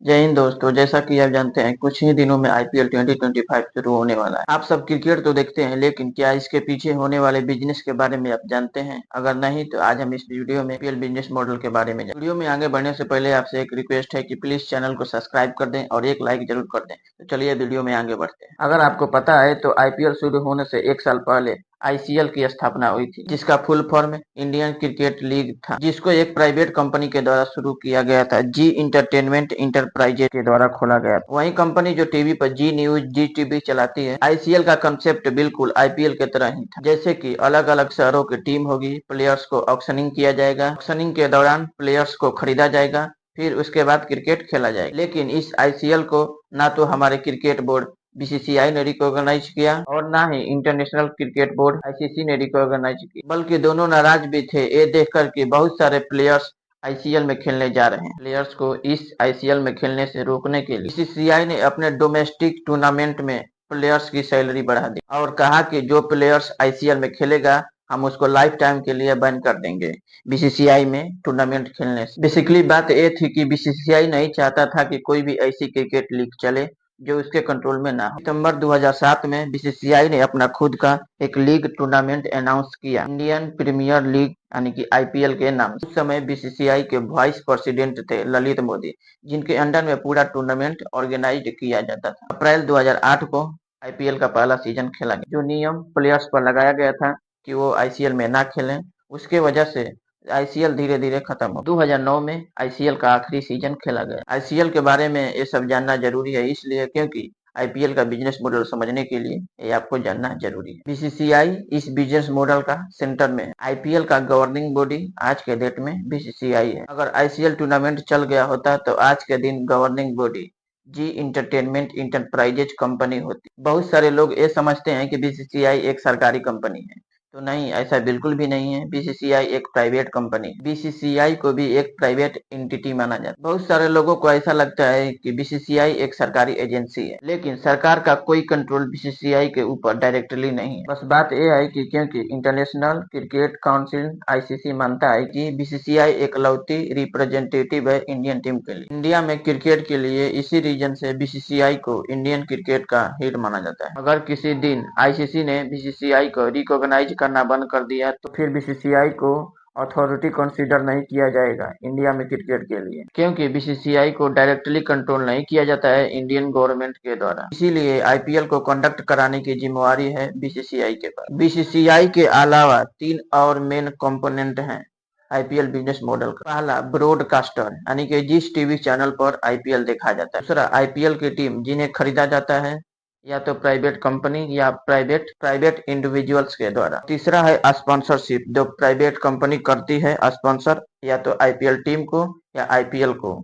जय हिंद दोस्तों। जैसा कि आप जानते हैं कुछ ही दिनों में आईपीएल 2025 शुरू होने वाला है। आप सब क्रिकेट तो देखते हैं, लेकिन क्या इसके पीछे होने वाले बिजनेस के बारे में आप जानते हैं? अगर नहीं तो आज हम इस वीडियो में आईपीएल बिजनेस मॉडल के बारे में वीडियो में आगे बढ़ने से पहले आपसे एक रिक्वेस्ट है कि प्लीज चैनल को सब्सक्राइब कर दें और एक लाइक जरूर कर दें। तो चलिए वीडियो में आगे बढ़ते हैं। अगर आपको पता है तो आईपीएल शुरू होने से एक साल पहले आईसीएल की स्थापना हुई थी, जिसका full form Indian cricket league था, जिसको एक प्राइवेट कंपनी के द्वारा शुरू किया गया था। जी इंटरटेनमेंट इंटरप्राइजेज के द्वारा खोला गया था। वही कंपनी जो टीवी पर जी न्यूज जी टीवी चलाती है। आईसीएल का कंसेप्ट बिल्कुल आईपीएल के तरह ही था, जैसे कि अलग अलग शहरों की टीम होगी, प्लेयर्स को ऑक्शनिंग किया जाएगा, ऑक्शनिंग के दौरान प्लेयर्स को खरीदा जाएगा, फिर उसके बाद क्रिकेट खेला जाएगा। लेकिन इस आईसीएल को ना तो हमारे क्रिकेट बोर्ड बीसीसीआई ने रिकॉग्नाइज किया और ना ही इंटरनेशनल क्रिकेट बोर्ड आईसीसी ने रिकॉग्नाइज किया, बल्कि दोनों नाराज भी थे ये देखकर कि बहुत सारे प्लेयर्स आईसीएल में खेलने जा रहे हैं। प्लेयर्स को इस आईसीएल में खेलने से रोकने के लिए बीसीसीआई ने अपने डोमेस्टिक टूर्नामेंट में प्लेयर्स की सैलरी बढ़ा दी और कहा कि जो प्लेयर्स आईसीएल में खेलेगा हम उसको लाइफ टाइम के लिए बैन कर देंगे बीसीसीआई में टूर्नामेंट खेलने से। बेसिकली बात ये थी कि बीसीसीआई नहीं चाहता था कि कोई भी ऐसी क्रिकेट लीग चले जो उसके कंट्रोल में ना हो। सितंबर 2007 में बीसीसीआई ने अपना खुद का एक लीग टूर्नामेंट अनाउंस किया, इंडियन प्रीमियर लीग यानी कि आईपीएल के नाम से। उस समय बीसीसीआई के वाइस प्रेसिडेंट थे ललित मोदी, जिनके अंडर में पूरा टूर्नामेंट ऑर्गेनाइज किया जाता था। अप्रैल 2008 को आईपीएल का पहला सीजन खेला गया। जो नियम प्लेयर्स पर लगाया गया था कि वो आईसीएल में ना खेलें, उसके वजह से आईसीएल धीरे धीरे खत्म हो। 2009 में आईसीएल का आखिरी सीजन खेला गया। आईसीएल के बारे में ये सब जानना जरूरी है, इसलिए क्योंकि आईपीएल का बिजनेस मॉडल समझने के लिए ये आपको जानना जरूरी है। बीसीसीआई इस बिजनेस मॉडल का सेंटर में है। आईपीएल का गवर्निंग बॉडी आज के डेट में बीसीसीआई है। अगर आईसीएल टूर्नामेंट चल गया होता तो आज के दिन governing body G entertainment enterprises company होती। बहुत सारे लोग ये समझते हैं कि बीसीसीआई एक सरकारी कंपनी है, तो नहीं, ऐसा बिल्कुल भी नहीं है। बीसीसीआई एक प्राइवेट कंपनी है। बीसीसीआई को भी एक प्राइवेट एंटिटी माना जाता है। बहुत सारे लोगों को ऐसा लगता है कि बीसीसीआई एक सरकारी एजेंसी है, लेकिन सरकार का कोई कंट्रोल बीसीसीआई के ऊपर डायरेक्टली नहीं है। बस बात यह है कि क्योंकि इंटरनेशनल क्रिकेट काउंसिल आईसीसी मानता है कि बीसीसीआई एकलौती रिप्रेजेंटेटिव है इंडियन टीम के लिए, इंडिया में क्रिकेट के लिए। इसी रीजन से बीसीसीआई को इंडियन क्रिकेट का हेड माना जाता है। अगर किसी दिन आईसीसी ने बीसीसीआई को रिकॉग्नाइज करना बंद कर दिया तो फिर बीसीसीआई को अथॉरिटी कंसीडर नहीं किया जाएगा इंडिया में क्रिकेट के लिए, क्योंकि बीसीसीआई को डायरेक्टली कंट्रोल नहीं किया जाता है इंडियन गवर्नमेंट के द्वारा। इसीलिए आईपीएल को कंडक्ट कराने की जिम्मेवारी है बीसीसीआई के पास। बीसीसीआई के अलावा 3 और मेन कंपोनेंट हैं आईपीएल बिजनेस मॉडल का। पहला, ब्रॉडकास्टर, यानी कि जिस टीवी चैनल पर आईपीएल देखा जाता है। दूसरा, आईपीएल की टीम जिन्हें खरीदा जाता है या तो प्राइवेट कंपनी या प्राइवेट प्राइवेट इंडिविजुअल्स के द्वारा। तीसरा है स्पॉन्सरशिप, जो प्राइवेट कंपनी करती है स्पॉन्सर या तो आईपीएल टीम को या आईपीएल को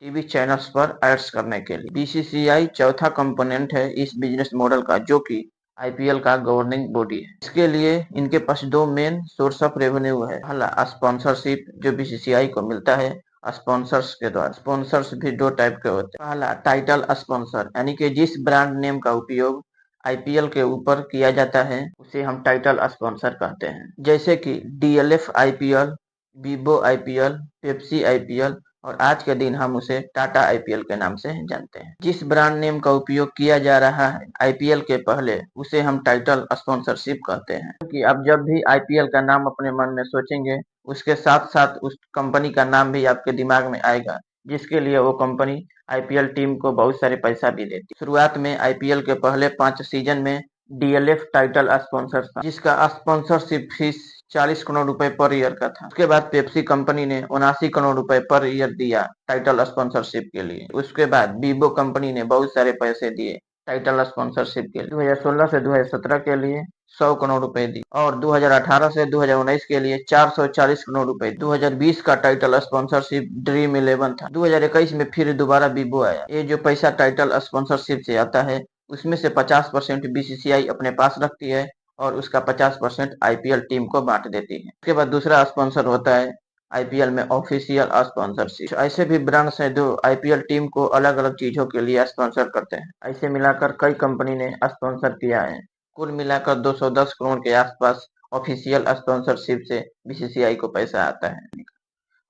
टीवी चैनल्स पर एड्स करने के लिए। बीसीसीआई चौथा कंपोनेंट है इस बिजनेस मॉडल का, जो कि आईपीएल का गवर्निंग बॉडी है। इसके लिए इनके पास दो मेन सोर्स ऑफ रेवेन्यू है। पहला, स्पॉन्सरशिप, जो बीसीसीआई को मिलता है स्पॉन्सर्स के द्वारा। स्पॉन्सर्स भी दो टाइप के होते हैं। पहला, टाइटल स्पॉन्सर, यानी कि जिस ब्रांड नेम का उपयोग आईपीएल के ऊपर किया जाता है उसे हम टाइटल स्पॉन्सर कहते हैं, जैसे कि DLF IPL, Vivo IPL, Pepsi IPL और आज के दिन हम उसे टाटा आईपीएल के नाम से जानते हैं। जिस ब्रांड नेम का उपयोग किया जा रहा है आईपीएल के पहले उसे हम टाइटल स्पॉन्सरशिप कहते हैं। क्योंकि आप जब भी आईपीएल का नाम अपने मन में सोचेंगे उसके साथ साथ उस कंपनी का नाम भी आपके दिमाग में आएगा, जिसके लिए वो कंपनी आईपीएल टीम को बहुत सारे पैसा भी देती है। शुरुआत में आईपीएल के पहले 5 सीजन में डीएलएफ टाइटल स्पॉन्सर था, जिसका स्पॉन्सरशिप फीस 40 करोड़ रुपए पर ईयर का था। उसके बाद पेप्सी कंपनी ने 79 करोड़ रुपए पर ईयर दिया टाइटल स्पॉन्सरशिप के लिए। उसके बाद वीवो कंपनी ने बहुत सारे पैसे दिए टाइटल स्पॉन्सरशिप के लिए। 2016 से 2017 के लिए 100 करोड़ रुपए दी और 2018 से 2019 के लिए 440 करोड़ रुपए। 2020 का टाइटल स्पॉन्सरशिप ड्रीम 11 था। 2021 में फिर दोबारा वीवो आया। ये जो पैसा टाइटल स्पॉन्सरशिप से आता है उसमें से 50% बीसीसीआई अपने पास रखती है और उसका 50% आईपीएल टीम को बांट देती है। उसके बाद दूसरा स्पॉन्सर होता है आईपीएल में ऑफिशियल स्पॉन्सरशिप। ऐसे भी ब्रांड्स हैं जो आईपीएल टीम को अलग अलग चीजों के लिए स्पॉन्सर करते हैं। ऐसे मिलाकर कई कंपनी ने स्पॉन्सर किया है। कुल मिलाकर 210 करोड़ के आसपास ऑफिशियल स्पॉन्सरशिप से बीसीसीआई को पैसा आता है।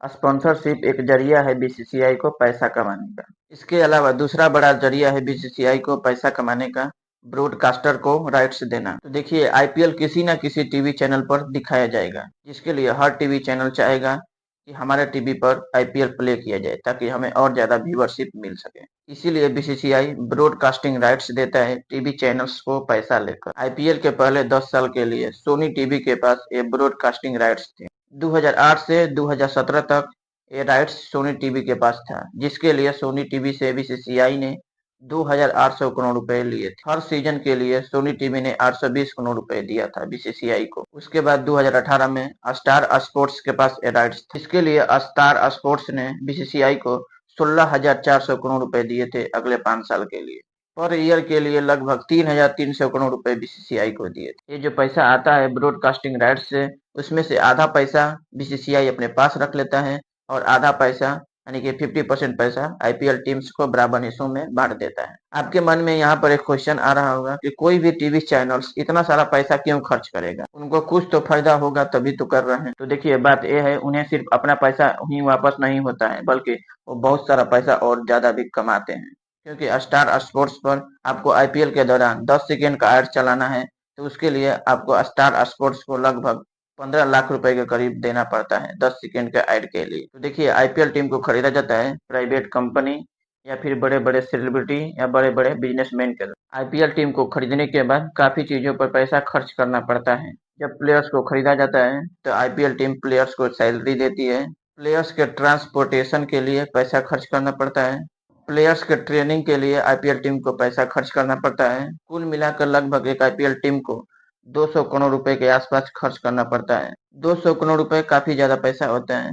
स्पॉन्सरशिप एक जरिया है बीसीसीआई को पैसा कमाने का। इसके अलावा दूसरा बड़ा जरिया है बीसीसीआई को पैसा कमाने का, ब्रॉडकास्टर को राइट्स देना। तो देखिए, आईपीएल किसी न किसी टीवी चैनल पर दिखाया जाएगा, जिसके लिए हर टीवी चैनल चाहेगा कि हमारे टीवी पर आईपीएल प्ले किया जाए ताकि हमें और ज्यादा व्यूअरशिप मिल सके। इसीलिए बीसीसीआई ब्रॉडकास्टिंग राइट्स देता है टीवी चैनल्स को पैसा लेकर। आईपीएल के पहले 10 साल के लिए सोनी टीवी के पास ये ब्रॉडकास्टिंग राइट्स थे। 2008 से 2017 तक ये राइट्स सोनी टीवी के पास था, जिसके लिए सोनी टीवी से बीसीसीआई ने 2,800 करोड़ रुपए लिए थे। हर सीजन के लिए सोनी टीवी ने 820 करोड़ रुपए दिया था बीसीसीआई को। उसके बाद 2018 में स्टार स्पोर्ट्स के पास ये राइट्स थे। इसके लिए स्टार स्पोर्ट्स ने बीसीसीआई को 16,400 करोड़ रुपए दिए थे अगले 5 साल के लिए। पर ईयर के लिए लगभग 3,300 करोड़ रुपए बीसीसीआई को दिए थे। ये जो पैसा आता है ब्रॉडकास्टिंग राइट्स से, उसमें से आधा पैसा बीसीसीआई अपने पास रख लेता है और आधा पैसा यानी कि 50% पैसा आईपीएल टीम्स को बराबर हिस्सों में बांट देता है। आपके मन में यहाँ पर एक क्वेश्चन आ रहा होगा कि कोई भी टीवी चैनल्स इतना सारा पैसा क्यों खर्च करेगा, उनको कुछ तो फायदा होगा तभी तो कर रहे हैं। तो देखिए, बात यह है, उन्हें सिर्फ अपना पैसा ही वापस नहीं होता है, बल्कि वो बहुत सारा पैसा और ज्यादा भी कमाते हैं। क्योंकि स्टार स्पोर्ट्स पर आपको आईपीएल के दौरान 10 सेकेंड का एड चलाना है, तो उसके लिए आपको स्टार स्पोर्ट्स को लगभग 15 लाख रुपए के करीब देना पड़ता है 10 सेकेंड के ऐड के लिए। तो देखिए, आईपीएल टीम को खरीदा जाता है प्राइवेट कंपनी या फिर बड़े बड़े सेलिब्रिटी या बड़े बड़े बिजनेसमैन के द्वारा। आईपीएल टीम को खरीदने के बाद काफी चीजों पर पैसा खर्च करना पड़ता है। जब प्लेयर्स को खरीदा जाता है तो आईपीएल टीम प्लेयर्स को सैलरी देती है, प्लेयर्स के ट्रांसपोर्टेशन के लिए पैसा खर्च करना पड़ता है, प्लेयर्स के ट्रेनिंग के लिए आईपीएल टीम को पैसा खर्च करना पड़ता है। कुल मिलाकर लगभग एक आईपीएल टीम को 200 करोड़ रुपए के आसपास खर्च करना पड़ता है। 200 करोड़ रुपए काफी ज्यादा पैसा होता है।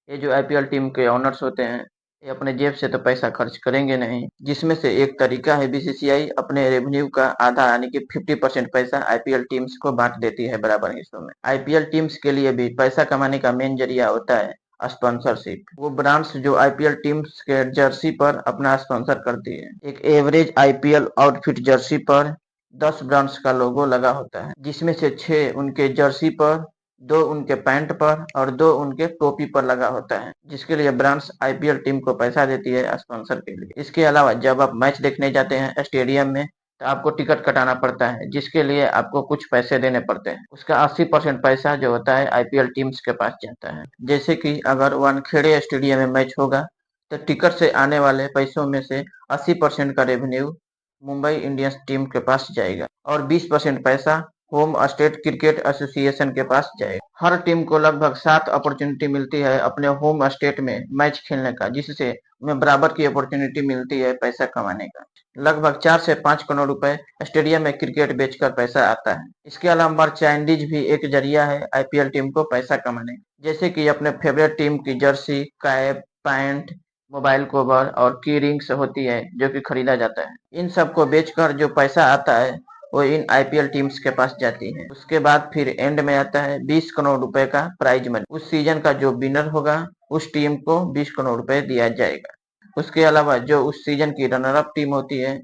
ये जो आईपीएल टीम के ओनर्स होते हैं, ये अपने जेब से तो पैसा खर्च करेंगे नहीं, जिसमें से एक तरीका है बीसीसीआई अपने रेवेन्यू का आधा यानी कि 50% पैसा आईपीएल टीम्स को बांट देती है बराबर हिस्सों में। आईपीएल टीम्स के लिए भी पैसा कमाने का मेन जरिया होता है स्पॉन्सरशिप। वो ब्रांड्स जो आईपीएल टीम्स के जर्सी पर अपना स्पॉन्सर करती है। एक एवरेज आईपीएल आउटफिट जर्सी पर 10 ब्रांड्स का लोगो लगा होता है, जिसमें से 6 उनके जर्सी पर, 2 उनके पैंट पर और 2 उनके टोपी पर लगा होता है, जिसके लिए ब्रांड्स आईपीएल टीम को पैसा देती है स्पॉन्सर के लिए। इसके अलावा जब आप मैच देखने जाते हैं स्टेडियम में, तो आपको टिकट कटाना पड़ता है, जिसके लिए आपको कुछ पैसे देने पड़ते हैं। उसका 80% पैसा जो होता है आईपीएल टीम्स के पास जाता है। जैसे कि अगर वानखेड़े स्टेडियम में मैच होगा, तो टिकट से आने वाले पैसों में से 80% का रेवेन्यू मुंबई इंडियंस टीम के पास जाएगा और 20% पैसा होम स्टेट क्रिकेट एसोसिएशन के पास जाएगा। हर टीम को लगभग 7 अपॉर्चुनिटी मिलती है अपने होम स्टेट में मैच खेलने का, जिससे उन्हें बराबर की अपॉर्चुनिटी मिलती है पैसा कमाने का। लगभग 4 से 5 करोड़ रुपए स्टेडियम में क्रिकेट बेचकर पैसा आता है। इसके अलावा मर्चेंडाइज भी एक जरिया है आईपीएल टीम को पैसा कमाने का। जैसे कि अपने फेवरेट टीम की Jersey, cap, pant, mobile cover और की रिंग्स होती है जो कि खरीदा जाता है। इन सब को बेचकर जो पैसा आता है वो इन आईपीएल टीम्स के पास जाती है। उसके बाद फिर एंड में आता है 20 करोड़ रुपए का प्राइज मनी। उस सीजन का जो विनर होगा उस टीम को 20 करोड़ रुपए दिया जाएगा। उसके अलावा जो उस सीजन की रनर अप टीम होती है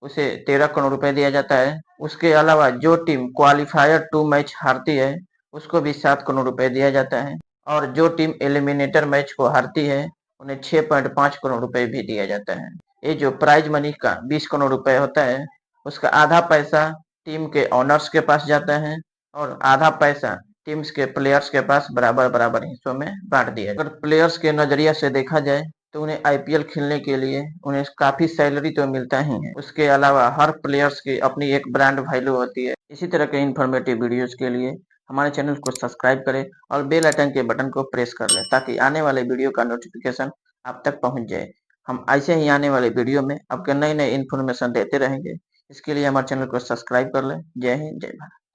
उसे 13 करोड़ रुपए दिया जाता है। उसके अलावा जो टीम क्वालिफायर 2 मैच हारती है उसको भी 7 करोड़ रुपए दिया जाता है और जो टीम एलिमिनेटर मैच को हारती है उन्हें 6.5 करोड़ रुपए भी दिया जाता है। ये जो प्राइज मनी का 20 करोड़ रुपए होता है, उसका आधा पैसा टीम के ओनर्स के पास जाता है और आधा पैसा टीम्स के प्लेयर्स के पास बराबर बराबर हिस्सों में बांट दिया। अगर प्लेयर्स के नजरिया से देखा जाए तो उन्हें आईपीएल खेलने के लिए उन्हें काफी सैलरी तो मिलता ही है। उसके अलावा हर प्लेयर्स की अपनी एक ब्रांड वैल्यू होती है। इसी तरह के इन्फॉर्मेटिव वीडियोस के लिए हमारे चैनल को सब्सक्राइब करें और बेल आइकन के बटन को प्रेस कर लें ताकि आने वाले वीडियो का नोटिफिकेशन आप तक पहुंच जाए। हम ऐसे ही आने वाले वीडियो में आपके नए नए इन्फॉर्मेशन देते रहेंगे। इसके लिए हमारे चैनल को सब्सक्राइब कर लें। जय हिंद, जय भारत।